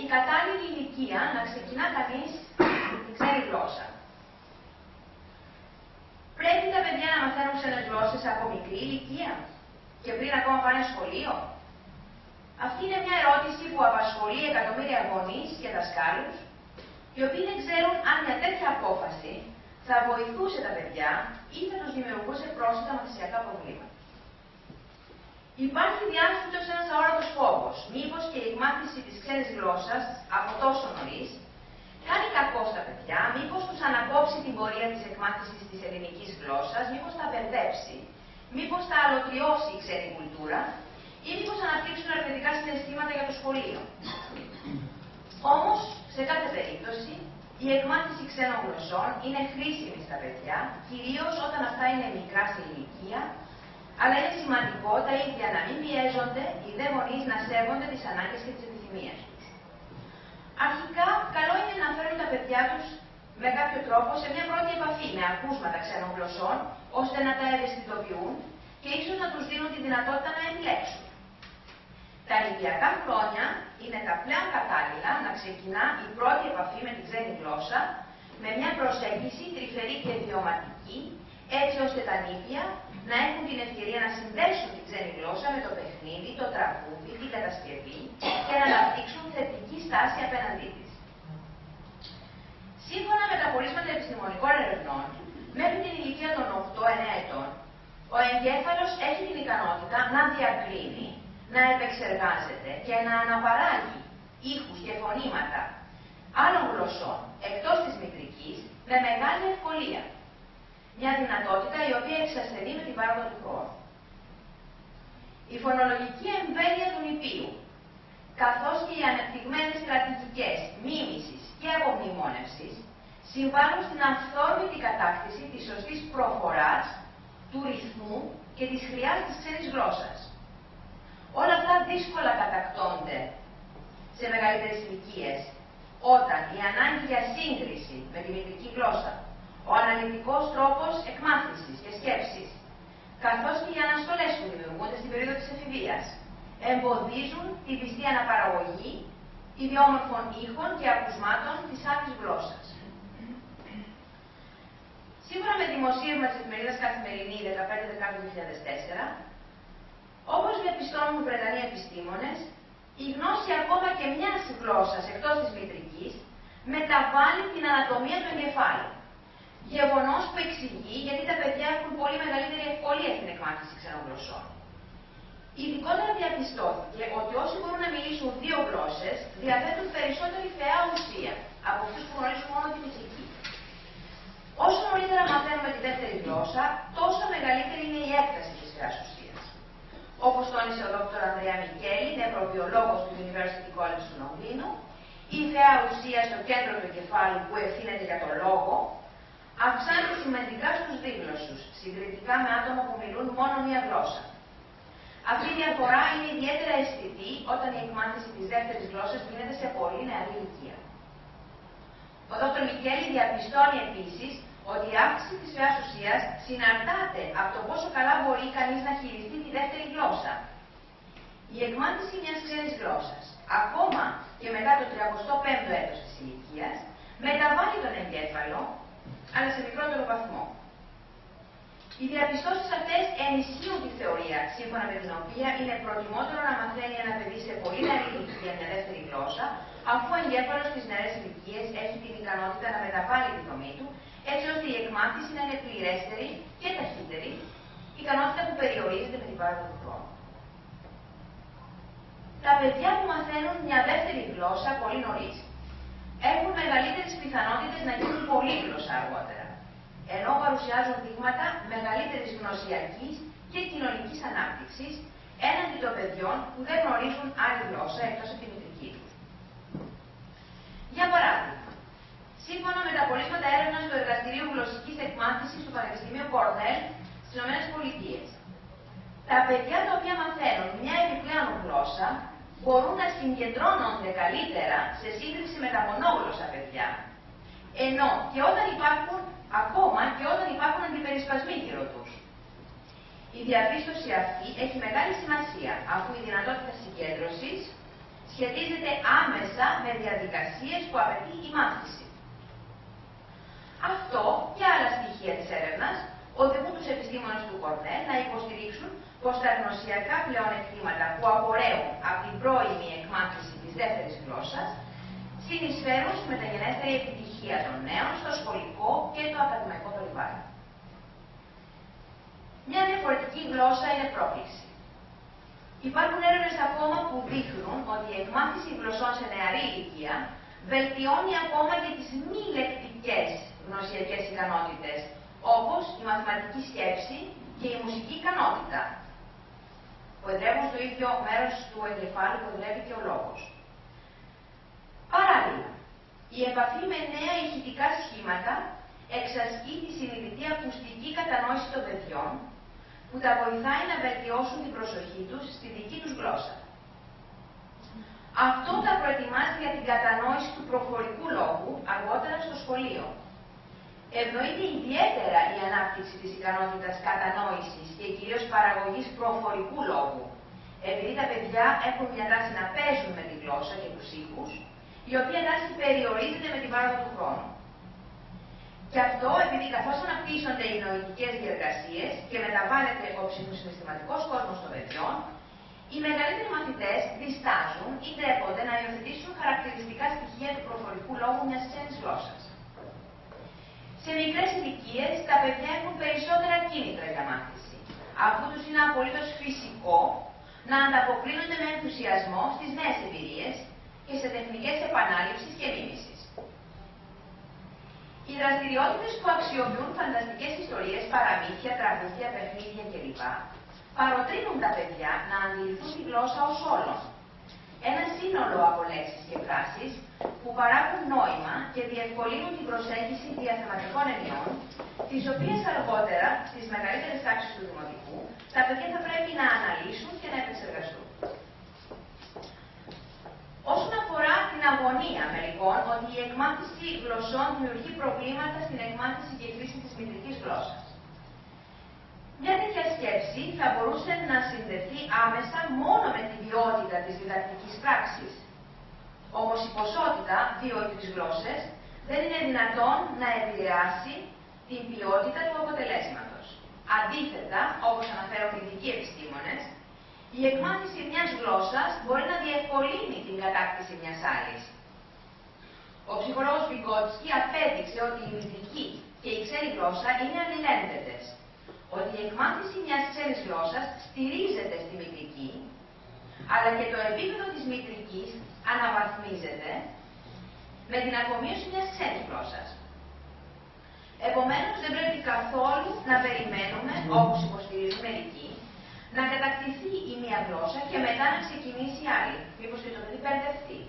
η κατάλληλη ηλικία να ξεκινά κανείς την ξένη γλώσσα. Πρέπει τα παιδιά να μαθαίνουν ξένες γλώσσες από μικρή ηλικία και πριν ακόμα πάνε σχολείο? Αυτή είναι μια ερώτηση που απασχολεί εκατομμύρια γονείς και δασκάλους, οι οποίοι δεν ξέρουν αν μια τέτοια απόφαση θα βοηθούσε τα παιδιά ή θα τους δημιουργούσε πρόσθετα μαθησιακά προβλήματα. Υπάρχει διάσφυτος ένας αόρατος φόβος, μήπως και η εκμάθηση της ξένης γλώσσας από τόσο νωρίς κάνει κακό στα παιδιά, μήπως τους ανακόψει την πορεία της εκμάθησης της ελληνικής γλώσσας, μήπως τα μπερδέψει, μήπως τα αλωτριώσει η ξένη κουλτούρα ή μήπως αναπτύξουν αρνητικά συναισθήματα για το σχολείο. Όμως, σε κάθε περίπτωση, η εκμάθηση ξένων γλωσσών είναι χρήσιμη στα παιδιά, κυρίως όταν αυτά είναι μικρά σε ηλικία, αλλά είναι σημαντικό τα ίδια να μην πιέζονται οι δε γονείς να σέβονται τις ανάγκες και τις επιθυμίες τους. Αρχικά, καλό είναι να φέρουν τα παιδιά τους με κάποιο τρόπο σε μια πρώτη επαφή με ακούσματα ξένων γλωσσών, ώστε να τα ευαισθητοποιούν και ίσως να τους δίνουν τη δυνατότητα να επιλέξουν. Τα νηπιακά χρόνια είναι τα πλέον κατάλληλα να ξεκινά η πρώτη επαφή με την ξένη γλώσσα με μια προσέγγιση τρυφερή και βιωματική, έτσι ώστε τα νήπια να έχουν την ευκαιρία να συνδέσουν την ξένη γλώσσα με το παιχνίδι, το τραγούδι, την κατασκευή και να αναπτύξουν θετική στάση απέναντί της. Σύμφωνα με τα πορίσματα επιστημονικών ερευνών, μέχρι την ηλικία των 8-9 ετών, ο εγκέφαλος έχει την ικανότητα να διακρίνει, να επεξεργάζεται και να αναπαράγει ήχους και φωνήματα άλλων γλωσσών εκτός της μητρικής με μεγάλη ευκολία. Μια δυνατότητα η οποία εξασθενεί με την πάροδο του χρόνου. Η φωνολογική εμβέλεια του νηπίου, καθώς και οι ανεπτυγμένες στρατηγικές μίμησης και απομνημόνευσης, συμβάλλουν στην αυθόρμητη κατάκτηση της σωστής προφοράς, του ρυθμού και της χρειάς της ξένης γλώσσας. Όλα αυτά δύσκολα κατακτώνται σε μεγαλύτερες ηλικίες, όταν η ανάγκη για σύγκριση με τη μητρική γλώσσα, ο αναλυτικός τρόπος εκμάθησης και σκέψης, καθώς και οι αναστολές που δημιουργούνται στην περίοδο της εφηβείας, εμποδίζουν τη πιστή αναπαραγωγή ιδιόμορφων ήχων και ακουσμάτων της άλλης γλώσσας. Σύμφωνα με δημοσίευμα της εφημερίδας Καθημερινή 15 Δεκάτου 2004, όπως διαπιστώνουν οι Βρετανοί επιστήμονες, η γνώση ακόμα και μιας γλώσσας εκτός της μητρικής μεταβάλλει την ανατομία του εγκεφάλου. Γεγονός που εξηγεί γιατί τα παιδιά έχουν πολύ μεγαλύτερη ευκολία στην εκμάθηση ξένων γλωσσών. Ειδικότερα διαπιστώθηκε ότι όσοι μπορούν να μιλήσουν 2 γλώσσες διαθέτουν περισσότερη θεά ουσία από αυτούς που γνωρίζουν μόνο τη φυσική. Όσο νωρίτερα μαθαίνουμε τη δεύτερη γλώσσα, τόσο μεγαλύτερη είναι η έκταση της θεάς ουσίας. Όπως τόνισε ο Δ. Ανδρέα Μικέλη, νευροβιολόγος του University College του Λονδίνου, η θεά ουσία στο κέντρο του εγκεφάλου που ευθύνεται για το λόγο αυξάνεται σημαντικά στους δίγλωσσους, συγκριτικά με άτομα που μιλούν μόνο μία γλώσσα. Αυτή η διαφορά είναι ιδιαίτερα αισθητή όταν η εκμάθηση της δεύτερης γλώσσας γίνεται σε πολύ νεαρή ηλικία. Ο Δ. Μικέλη διαπιστώνει επίσης ότι η αύξηση της θεάς ουσίας συναρτάται από το πόσο καλά μπορεί κανείς να χειριστεί τη δεύτερη γλώσσα. Η εκμάθηση μιας ξένης γλώσσας, ακόμα και μετά το 35ο έτος της ηλικίας, μεταβάλλει τον εγκέφαλο, αλλά σε μικρότερο βαθμό. Οι διαπιστώσεις αυτές ενισχύουν τη θεωρία, σύμφωνα με την οποία είναι προτιμότερο να μαθαίνει ένα παιδί σε πολύ νεαρή ηλικία μια δεύτερη γλώσσα, αφού ο εγκέφαλος στις νεαρές ηλικίες έχει την ικανότητα να μεταβάλει τη δομή του, έτσι ώστε η εκμάθηση να είναι πληρέστερη και ταχύτερη, ικανότητα που περιορίζεται με την πάροδο του χρόνου. Τα παιδιά που μαθαίνουν μια δεύτερη γλώσσα πολύ νωρίς έχουν μεγαλύτερες πιθανότητες να γίνουν πολύγλωσσα αργότερα, ενώ παρουσιάζουν δείγματα μεγαλύτερης γνωσιακής και κοινωνικής ανάπτυξης έναντι των παιδιών που δεν γνωρίζουν άλλη γλώσσα εκτός από τη μητρική τους. Για παράδειγμα, σύμφωνα με τα πορίσματα έρευνας του Εργαστηρίου Γλωσσικής Εκμάθησης του Πανεπιστημίου Κορνέλ στις ΗΠΑ, τα παιδιά τα οποία μαθαίνουν μια επιπλέον γλώσσα μπορούν να συγκεντρώνονται καλύτερα σε σύγκριση με τα μονόγλωσσα παιδιά, ενώ και όταν υπάρχουν, ακόμα και όταν υπάρχουν αντιπερισπασμοί γύρω τους. Η διαπίστωση αυτή έχει μεγάλη σημασία, αφού η δυνατότητα συγκέντρωσης σχετίζεται άμεσα με διαδικασίες που απαιτεί η μάθηση. Αυτό και άλλα στοιχεία της έρευνας οδηγούν τους επιστήμονες του Κορνέλ να υποστηρίξουν πως τα γνωσιακά πλεονεκτήματα που απορρέουν από την πρώιμη εκμάθηση της δεύτερης γλώσσας συνεισφέρουν στη μεταγενέστερη επιτυχία των νέων στο σχολικό και το ακαδημαϊκό περιβάλλον. Μια διαφορετική γλώσσα είναι πρόκληση. Υπάρχουν έρευνες ακόμα που δείχνουν ότι η εκμάθηση γλωσσών σε νεαρή ηλικία βελτιώνει ακόμα και τις μη λεκτικές γνωσιακές ικανότητες, όπως η μαθηματική σκέψη και η μουσική ικανότητα, που εδρεύουν στο ίδιο μέρος του εγκεφάλου που εδρεύει και ο λόγος. Παράλληλα, η επαφή με νέα ηχητικά σχήματα εξασκεί τη συνειδητή ακουστική κατανόηση των παιδιών, που τα βοηθάει να βελτιώσουν την προσοχή τους στη δική τους γλώσσα. Αυτό τα προετοιμάζει για την κατανόηση του προφορικού λόγου αργότερα στο σχολείο. Ευνοείται ιδιαίτερα η ανάπτυξη της ικανότητας κατανόησης και κυρίως παραγωγής προφορικού λόγου, επειδή τα παιδιά έχουν μια τάση να παίζουν με τη γλώσσα και τους ήχους, η οποία τάση περιορίζεται με την πάροδο του χρόνου. Και αυτό επειδή καθώς αναπτύσσονται οι νοητικές διεργασίες και μεταβάλλεται ο ψυχοσυναισθηματικός κόσμος των παιδιών, οι μεγαλύτεροι μαθητές διστάζουν ή ντρέπονται να υιοθετήσουν χαρακτηριστικά στοιχεία του προφορικού λόγου μιας ξένης γλώσσας. Σε μικρές ηλικίες, τα παιδιά έχουν περισσότερα κίνητρα για μάθηση, αφού τους είναι απολύτως φυσικό να ανταποκρίνονται με ενθουσιασμό στις νέες εμπειρίες και σε τεχνικές επανάληψης και μίμησης. Οι δραστηριότητες που αξιοποιούν φανταστικές ιστορίες, παραμύθια, τραγούδια, παιχνίδια κλπ. Παροτρύνουν τα παιδιά να αντιληφθούν τη γλώσσα ως όλο. Ένα σύνολο από λέξεις και φράσεις που παράγουν νόημα και διευκολύνουν την προσέγγιση διαθεματικών ενιών, τις οποίες αργότερα, στις μεγαλύτερες τάξεις του δημοτικού, τα παιδιά θα πρέπει να αναλύσουν και να επεξεργαστούν. Όσον αφορά την αγωνία, με λοιπόν, ότι η εκμάθηση γλωσσών δημιουργεί προβλήματα στην εκμάθηση και χρήση της μητρικής γλώσσας. Μια τέτοια σκέψη θα μπορούσε να συνδεθεί άμεσα μόνο με τη ποιότητα της διδακτικής πράξης. Όμως η ποσότητα, διότι τις γλώσσες, δεν είναι δυνατόν να επηρεάσει την ποιότητα του αποτελέσματος. Αντίθετα, όπως αναφέρουν οι ειδικοί επιστήμονες, η εκμάθηση μιας γλώσσας μπορεί να διευκολύνει την κατάκτηση μιας άλλης. Ο ψυχολόγος Vygotsky απέδειξε ότι η μητρική και η ξένη γλώσσα είναι αλληλένδετες. Ότι η εκμάθηση μιας ξένης γλώσσας στηρίζεται στη μητρική, αλλά και το επίπεδο της μητρικής αναβαθμίζεται με την αφομοίωση μιας ξένης γλώσσας. Επομένως, δεν πρέπει καθόλου να περιμένουμε, όπως υποστηρίζουν μερικοί, να κατακτηθεί η μία γλώσσα και μετά να ξεκινήσει η άλλη, μήπως και το παιδί μπερδευτεί.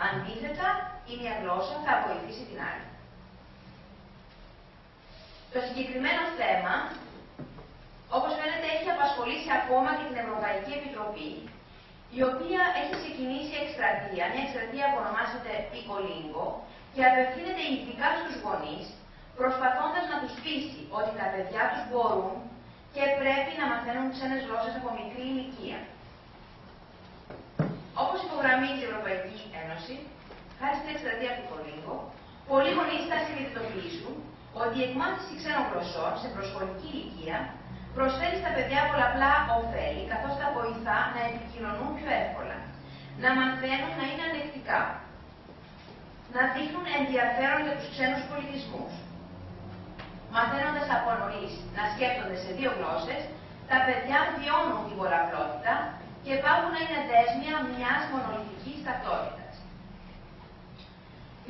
Αντίθετα, η μία γλώσσα θα βοηθήσει την άλλη. Το συγκεκριμένο θέμα, όπως φαίνεται, έχει απασχολήσει ακόμα και την Ευρωπαϊκή Επιτροπή, η οποία έχει ξεκινήσει εκστρατεία, μια εκστρατεία που ονομάζεται Ecolingo και απευθύνεται ειδικά στους γονείς, προσπαθώντας να τους πείσει ότι τα παιδιά τους μπορούν και πρέπει να μαθαίνουν ξένες γλώσσες από μικρή ηλικία. Όπως υπογραμμίζει η Ευρωπαϊκή Ένωση, χάρη στην εκστρατεία του Ecolingo, πολλοί γονείς θα συνειδητοποιήσουν ότι η εκμάθηση ξένων γλωσσών σε προσχολική ηλικία προσφέρει στα παιδιά πολλαπλά ωφέλη, καθώς τα βοηθά να επικοινωνούν πιο εύκολα, να μαθαίνουν να είναι ανεκτικά, να δείχνουν ενδιαφέρον για τους ξένους πολιτισμούς. Μαθαίνοντας από νωρίς να σκέφτονται σε δύο γλώσσες, τα παιδιά βιώνουν την πολλαπλότητα και πάβουν να είναι δέσμια μιας μονολυθικής ταυτότητας.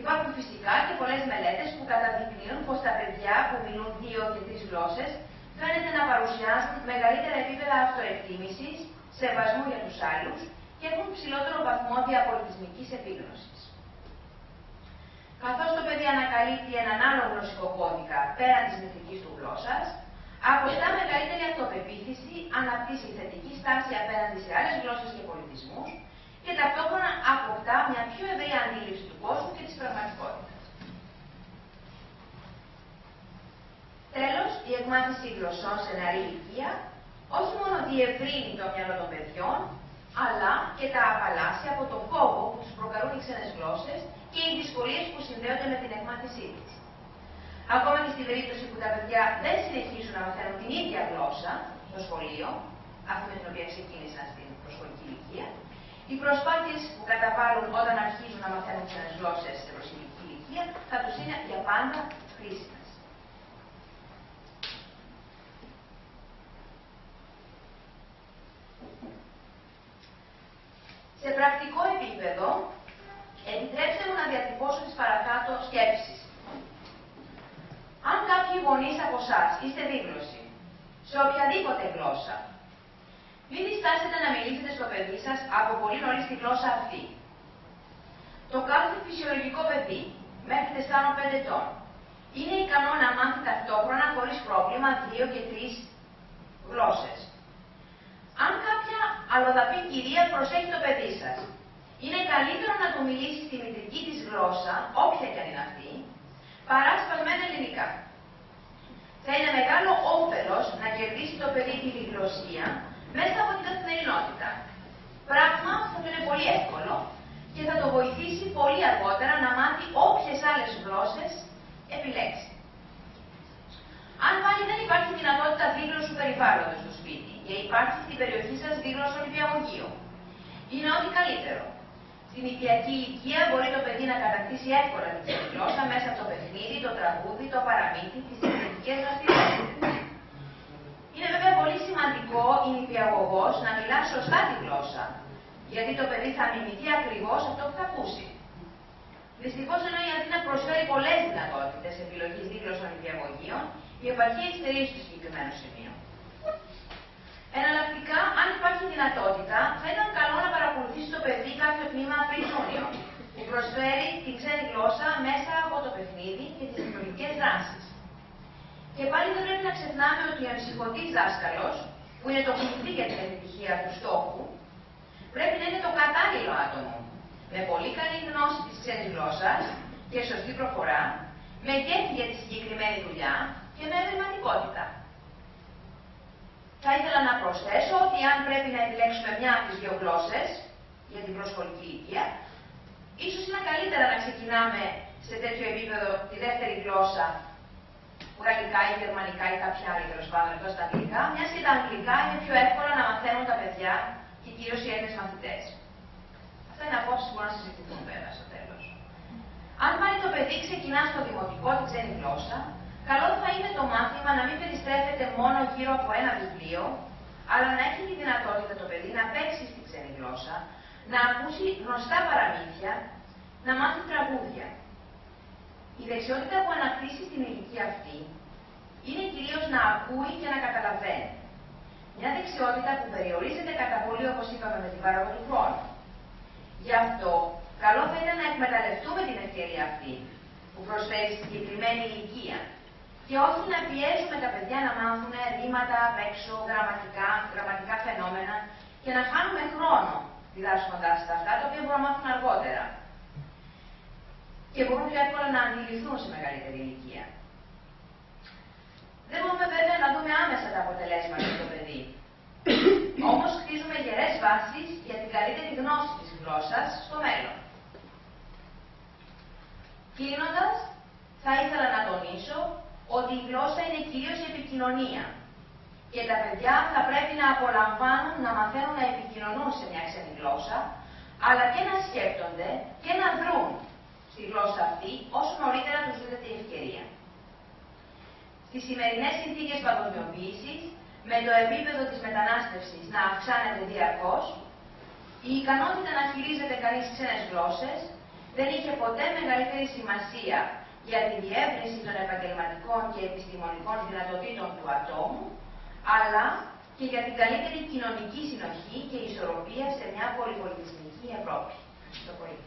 Υπάρχουν φυσικά και πολλές μελέτες που καταδεικνύουν πως τα παιδιά που μιλούν δύο και τρεις γλώσσες φαίνεται να παρουσιάζουν μεγαλύτερα επίπεδα αυτοεκτίμησης, σεβασμού για τους άλλους και έχουν ψηλότερο βαθμό διαπολιτισμικής επίγνωσης. Καθώς το παιδί ανακαλύπτει έναν άλλο γλωσσικό κώδικα πέραν της μητρικής του γλώσσας, αποκτά μεγαλύτερη αυτοπεποίθηση, αναπτύσσει θετική στάση απέναντι σε άλλες γλώσσες και πολιτισμούς και ταυτόχρονα αποκτά μια πιο ευρεία αντίληψη του κόσμου και της πραγματικότητας. Τέλος, η εκμάθηση γλωσσών σε νεαρή ηλικία όχι μόνο διευρύνει το μυαλό των παιδιών, αλλά και τα απαλλάσσει από τον φόβο που τους προκαλούν οι ξένες γλώσσες και οι δυσκολίες που συνδέονται με την εκμάθησή της. Ακόμα και στην περίπτωση που τα παιδιά δεν συνεχίζουν να μαθαίνουν την ίδια γλώσσα στο σχολείο, αυτή με την οποία ξεκίνησαν στην προσχολική ηλικία, οι προσπάθειες που καταβάλουν όταν αρχίζουν να μαθαίνουν ξένες γλώσσες στην προσχολική ηλικία θα τους είναι για πάντα χρήσιμες. Σε πρακτικό επίπεδο, επιτρέψτε μου να διατυπώσω τις παρακάτω σκέψεις. Αν κάποιοι γονείς από εσάς είστε δίγλωσσοι, σε οποιαδήποτε γλώσσα, μην διστάσετε να μιλήσετε στο παιδί σας από πολύ νωρίς τη γλώσσα αυτή. Το κάθε φυσιολογικό παιδί, μέχρι 4-5 ετών, είναι ικανό να μάθει ταυτόχρονα χωρίς πρόβλημα 2 και 3 γλώσσες. Αν κάποια αλλοδαπή κυρία προσέχει το παιδί σας, είναι καλύτερο να του μιλήσει στη μητρική της γλώσσα, όποια και αν είναι αυτή, παρά σπασμένα ελληνικά. Θα είναι μεγάλο όφελος να κερδίσει το παιδί τη διγλωσσία μέσα από την καθημερινότητα. Πράγμα που θα είναι πολύ εύκολο και θα το βοηθήσει πολύ αργότερα να μάθει όποιες άλλες γλώσσες επιλέξει. Αν πάλι δεν υπάρχει δυνατότητα δίγλωσσου περιβάλλοντος στο σπίτι και υπάρχει στην περιοχή σας δίγλωσσο νηπιαγωγείο, είναι ό,τι καλύτερο. Στην νηπιακή ηλικία μπορεί το παιδί να κατακτήσει εύκολα την ξένη γλώσσα μέσα από το παιχνίδι, το τραγούδι, το παραμύθι, τις εκπαιδευτικές δραστηριότητες. Είναι βέβαια πολύ σημαντικό η νηπιαγωγός να μιλά σωστά τη γλώσσα, γιατί το παιδί θα μιμηθεί ακριβώς αυτό που θα ακούσει. Δυστυχώς, ενώ η Αθήνα προσφέρει πολλές δυνατότητες επιλογής δίγλωσσων νηπιαγωγείων, η επαρχία υστερεί στο συγκεκριμένο σημείο. Εναλλακτικά, αν υπάρχει δυνατότητα, θα ήταν καλό να παρακολουθήσει το παιδί κάποιο τμήμα pre-junior, που προσφέρει την ξένη γλώσσα μέσα από το παιχνίδι και τις δημιουργικές δράσεις. Και πάλι δεν πρέπει να ξεχνάμε ότι ο εμψυχωτής δάσκαλος, που είναι το κλειδί για την επιτυχία του στόχου, πρέπει να είναι το κατάλληλο άτομο, με πολύ καλή γνώση της ξένης γλώσσας και σωστή προφορά, με γέφυρα για τη συγκεκριμένη δουλειά και με ευελματικότητα. Θα ήθελα να προσθέσω ότι αν πρέπει να επιλέξουμε μια από τις 2 γλώσσες για την προσχολική ηλικία, ίσως είναι καλύτερα να ξεκινάμε σε τέτοιο επίπεδο τη δεύτερη γλώσσα, γαλλικά ή γερμανικά ή κάποια άλλη τέλος πάντων εδώ στα αγγλικά, μιας και τα αγγλικά είναι πιο εύκολα να μαθαίνουν τα παιδιά και κυρίως οι Έλληνες μαθητές. Αυτά είναι απόψεις που μπορούν να συζητηθούν βέβαια στο τέλος. Αν πάλι το παιδί ξεκινά στο δημοτικό την ξένη γλώσσα, καλό θα είναι το μάθημα να μην περιστρέφεται μόνο γύρω από ένα βιβλίο, αλλά να έχει τη δυνατότητα το παιδί να παίξει στη ξένη γλώσσα, να ακούσει γνωστά παραμύθια, να μάθει τραγούδια. Η δεξιότητα που αναπτύσσει στην ηλικία αυτή είναι κυρίως να ακούει και να καταλαβαίνει. Μια δεξιότητα που περιορίζεται κατά πολύ, όπως είπαμε, με την πάροδο του χρόνου. Γι' αυτό, καλό θα είναι να εκμεταλλευτούμε την ευκαιρία αυτή που προσφέρει στη συγκεκριμένη ηλικία και όχι να πιέζουμε τα παιδιά να μάθουν ρήματα απ' έξω, γραμματικά φαινόμενα και να χάνουμε χρόνο διδάσκοντας τα αυτά, τα οποία μπορούν να μάθουν αργότερα και μπορούν πιο εύκολα να αντιληφθούν σε μεγαλύτερη ηλικία. Δεν μπορούμε βέβαια να δούμε άμεσα τα αποτελέσματα στο παιδί. Όμως χτίζουμε γερές βάσεις για την καλύτερη γνώση της γλώσσας στο μέλλον. Κλείνοντας, θα ήθελα να τονίσω ότι η γλώσσα είναι κυρίως η επικοινωνία και τα παιδιά θα πρέπει να απολαμβάνουν να μαθαίνουν να επικοινωνούν σε μια ξένη γλώσσα, αλλά και να σκέπτονται και να δρουν στη γλώσσα αυτή όσο νωρίτερα τους δίδεται η ευκαιρία. Στις σημερινές συνθήκες παγκοσμιοποίησης, με το επίπεδο της μετανάστευσης να αυξάνεται διαρκώς, η ικανότητα να χειρίζεται κανείς ξένες γλώσσες δεν είχε ποτέ μεγαλύτερη σημασία για τη διεύρυνση των επαγγελματικών και επιστημονικών δυνατοτήτων του ατόμου, αλλά και για την καλύτερη κοινωνική συνοχή και ισορροπία σε μια πολυπολιτισμική Ευρώπη. Ευχαριστώ πολύ.